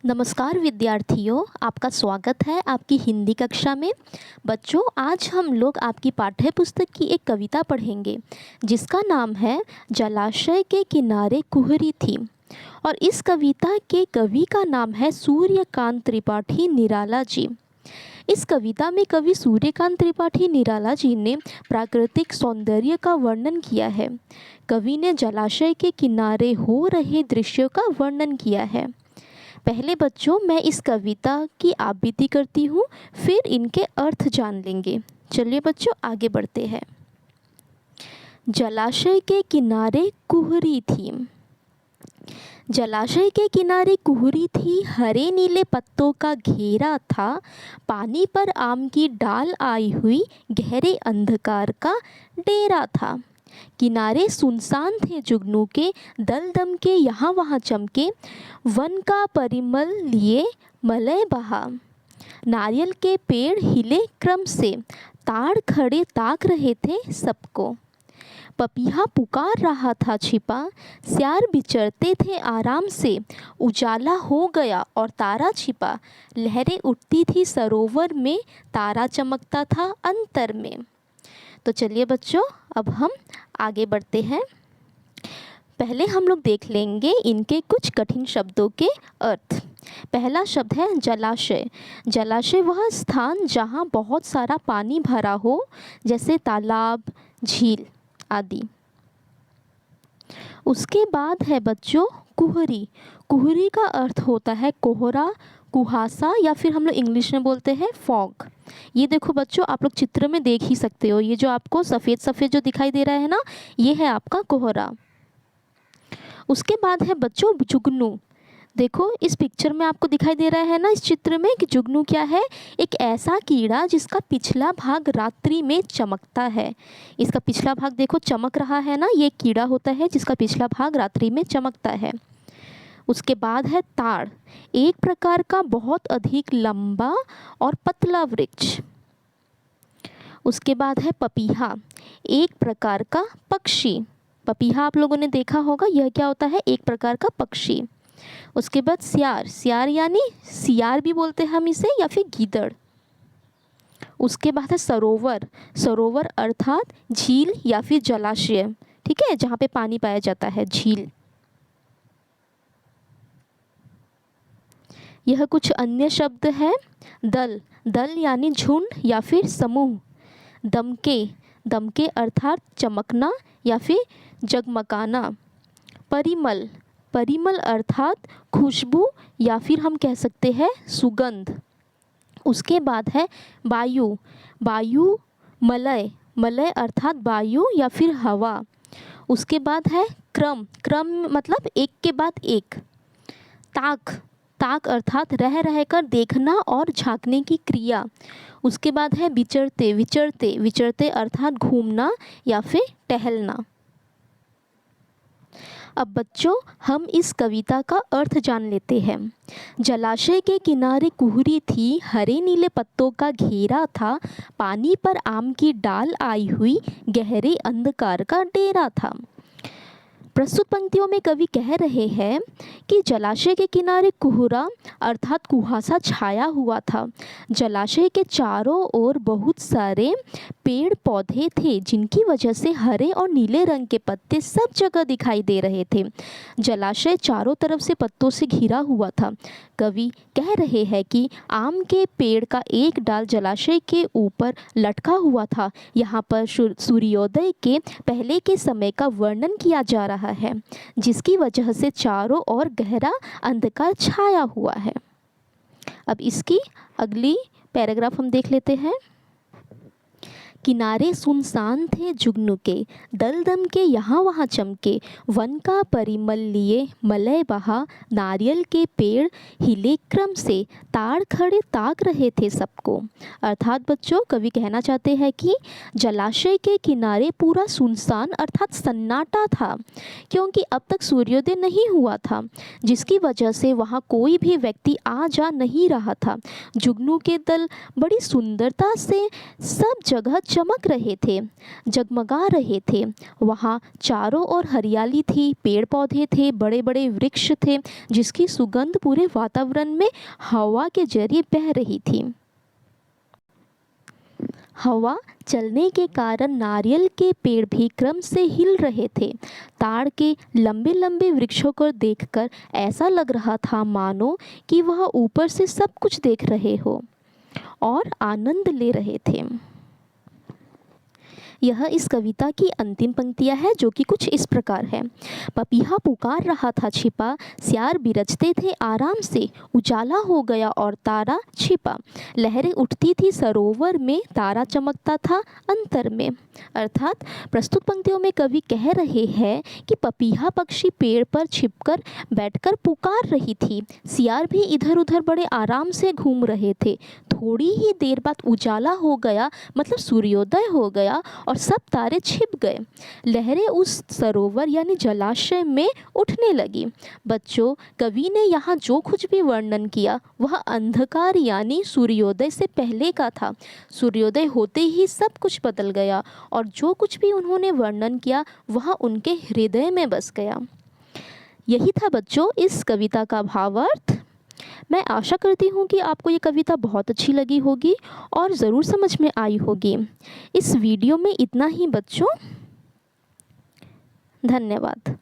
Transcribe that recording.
नमस्कार विद्यार्थियों, आपका स्वागत है आपकी हिंदी कक्षा में। बच्चों, आज हम लोग आपकी पाठ्य पुस्तक की एक कविता पढ़ेंगे जिसका नाम है जलाशय के किनारे कुहरी थी। और इस कविता के कवि का नाम है सूर्यकांत त्रिपाठी निराला जी। इस कविता में कवि सूर्यकांत त्रिपाठी निराला जी ने प्राकृतिक सौंदर्य का वर्णन किया है। कवि ने जलाशय के किनारे हो रहे दृश्यों का वर्णन किया है। पहले बच्चों, मैं इस कविता की आवृत्ति करती हूँ, फिर इनके अर्थ जान लेंगे। चलिए बच्चों, आगे बढ़ते हैं। जलाशय के किनारे कुहरी थी। जलाशय के किनारे कुहरी थी, हरे नीले पत्तों का घेरा था। पानी पर आम की डाल आई हुई, गहरे अंधकार का डेरा था। किनारे सुनसान थे जुगनू के, दल दम के यहाँ वहाँ चमके। वन का परिमल लिए मलय बहा, नारियल के पेड़ हिले क्रम से। ताड़ खड़े ताक रहे थे सबको। पपीहा पुकार रहा था छिपा, स्यार बिचरते थे आराम से। उजाला हो गया और तारा छिपा, लहरें उठती थी सरोवर में। तारा चमकता था अंतर में। तो चलिए बच्चों, अब हम आगे बढ़ते हैं। पहले हम लोग देख लेंगे इनके कुछ कठिन शब्दों के अर्थ। पहला शब्द है जलाशय। जलाशय वह स्थान जहाँ बहुत सारा पानी भरा हो, जैसे तालाब, झील आदि। उसके बाद है बच्चों कुहरी। कुहरी का अर्थ होता है कोहरा, कुहासा, या फिर हम लोग इंग्लिश में बोलते हैं फॉग। ये देखो बच्चों, आप लोग चित्र में देख ही सकते हो, ये जो आपको सफ़ेद सफ़ेद जो दिखाई दे रहा है ना, ये है आपका कोहरा। उसके बाद है बच्चों जुगनू। देखो इस पिक्चर में आपको दिखाई दे रहा है ना, इस चित्र में, कि जुगनू क्या है? एक ऐसा कीड़ा जिसका पिछला भाग रात्रि में चमकता है। इसका पिछला भाग देखो चमक रहा है ना, ये कीड़ा होता है जिसका पिछला भाग रात्रि में चमकता है। उसके बाद है ताड़, एक प्रकार का बहुत अधिक लंबा और पतला वृक्ष। उसके बाद है पपीहा, एक प्रकार का पक्षी। पपीहा आप लोगों ने देखा होगा, यह क्या होता है? एक प्रकार का पक्षी। उसके बाद सियार, सियार यानी सियार भी बोलते हैं हम इसे, या फिर गीदड़। उसके बाद है सरोवर। सरोवर अर्थात झील या फिर जलाशय, ठीक है, जहाँ पे पानी पाया जाता है, झील। यह कुछ अन्य शब्द है। दल, दल यानी झुंड या फिर समूह। दमके, दमके अर्थात चमकना या फिर जगमगाना। परिमल, परिमल अर्थात खुशबू या फिर हम कह सकते हैं सुगंध। उसके बाद है वायु। वायु मलय, मलय अर्थात वायु या फिर हवा। उसके बाद है क्रम, क्रम मतलब एक के बाद एक। ताक, ताक अर्थात रह रहकर देखना और झांकने की क्रिया। उसके बाद है विचरते, विचरते, विचरते अर्थात घूमना या फिर टहलना। अब बच्चों, हम इस कविता का अर्थ जान लेते हैं। जलाशय के किनारे कुहरी थी, हरे नीले पत्तों का घेरा था। पानी पर आम की डाल आई हुई, गहरे अंधकार का डेरा था। प्रस्तुत पंक्तियों में कवि कह रहे हैं कि जलाशय के किनारे कुहरा अर्थात कुहासा छाया हुआ था। जलाशय के चारों ओर बहुत सारे पेड़ पौधे थे, जिनकी वजह से हरे और नीले रंग के पत्ते सब जगह दिखाई दे रहे थे। जलाशय चारों तरफ से पत्तों से घिरा हुआ था। कवि कह रहे हैं कि आम के पेड़ का एक डाल जलाशय के ऊपर लटका हुआ था। यहाँ पर सूर्योदय के पहले के समय का वर्णन किया जा रहा है, जिसकी वजह से चारों ओर गहरा अंधकार छाया हुआ है। अब इसकी अगली पैराग्राफ हम देख लेते हैं। किनारे सुनसान थे जुगनू के, दल दम के यहाँ वहाँ चमके। वन का परिमल लिए मलय बहा, नारियल के पेड़ हिले क्रम से। ताड़ खड़े ताक रहे थे सबको। अर्थात बच्चों, कवि कहना चाहते हैं कि जलाशय के किनारे पूरा सुनसान अर्थात सन्नाटा था, क्योंकि अब तक सूर्योदय नहीं हुआ था, जिसकी वजह से वहाँ कोई भी व्यक्ति आ जा नहीं रहा था। जुगनू के दल बड़ी सुंदरता से सब जगह चमक रहे थे, जगमगा रहे थे। वहाँ चारों ओर हरियाली थी, पेड़ पौधे थे, बड़े बड़े वृक्ष थे, जिसकी सुगंध पूरे वातावरण में हवा के जरिए बह रही थी। हवा चलने के कारण नारियल के पेड़ भी क्रम से हिल रहे थे। ताड़ के लंबे लंबे वृक्षों को देखकर ऐसा लग रहा था मानो कि वह ऊपर से सब कुछ देख रहे हो और आनंद ले रहे थे। यह इस कविता की अंतिम पंक्तियाँ हैं, जो कि कुछ इस प्रकार है। पपीहा पुकार रहा था छिपा, सियार बिरजते थे आराम से, उजाला हो गया और तारा छिपा। लहरें उठती थी सरोवर में, तारा चमकता था अंतर में। अर्थात प्रस्तुत पंक्तियों में कवि कह रहे हैं कि पपीहा पक्षी पेड़ पर छिपकर बैठकर पुकार रही थी, सियार भी इधर उधर बड़े आराम से घूम रहे थे। थोड़ी ही देर बाद उजाला हो गया, मतलब सूर्योदय हो गया और सब तारे छिप गए। लहरें उस सरोवर यानी जलाशय में उठने लगी। बच्चों, कवि ने यहाँ जो कुछ भी वर्णन किया वह अंधकार यानी सूर्योदय से पहले का था। सूर्योदय होते ही सब कुछ बदल गया और जो कुछ भी उन्होंने वर्णन किया वह उनके हृदय में बस गया। यही था बच्चों इस कविता का भावार्थ। मैं आशा करती हूँ कि आपको ये कविता बहुत अच्छी लगी होगी और ज़रूर समझ में आई होगी। इस वीडियो में इतना ही बच्चों, धन्यवाद।